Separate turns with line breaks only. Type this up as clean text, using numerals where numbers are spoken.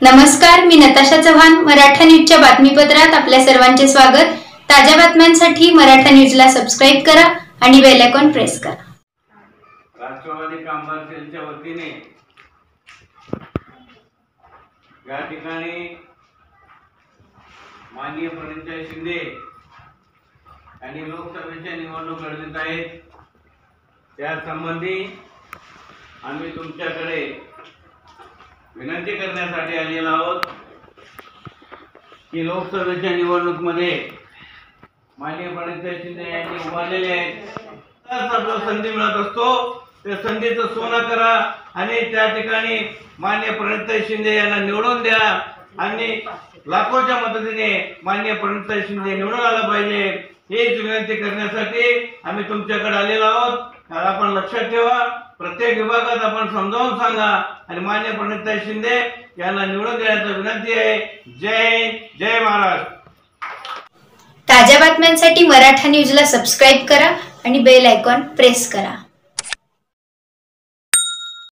नमस्कार, मी नताशा चव्हाण. मराठा न्यूजच्या बातमीपत्रात आपल्या सर्वांचे स्वागत. ताज्या बातम्यांसाठी मराठा न्यूजला सबस्क्राइब करा आणि बेल आयकॉन प्रेस करा.
राष्ट्रवादी कामगार सेलच्या वतीने या ठिकाणी माननीय प्रणितताई शिंदे यांनी लोकसभेच्या निवडणूक लढवित आहेत. त्या संबंधी आम्ही तुमच्याकडे विनंती करण्यासाठी आलेलो आहोत की लोकसभेच्या निवडणुकीमध्ये माननीय प्रणितताई शिंदे यांनी उभारलेले आहेत. आपल्याला संधी मिळत असतो त्या संधीचं सोनं करा आणि त्या ठिकाणी माननीय प्रणितताई शिंदे यांना निवडून द्या आणि लाखोच्या मदतीने माननीय प्रणितताई शिंदे निवडून आला पाहिजे हीच विनंती करण्यासाठी आम्ही तुमच्याकडे आलेलो आहोत. आपण लक्षात ठेवा, प्रत्येक विभागात आपण समजावून सांगा आणि माननीय प्रणितताई शिंदे यांना निवडून देण्याची विनंती आहे. जय हिंद, जय महाराष्ट्र.
ताज्या बातम्यांसाठी मराठा न्यूजला सबस्क्राइब करा आणि बेल आयकॉन प्रेस करा.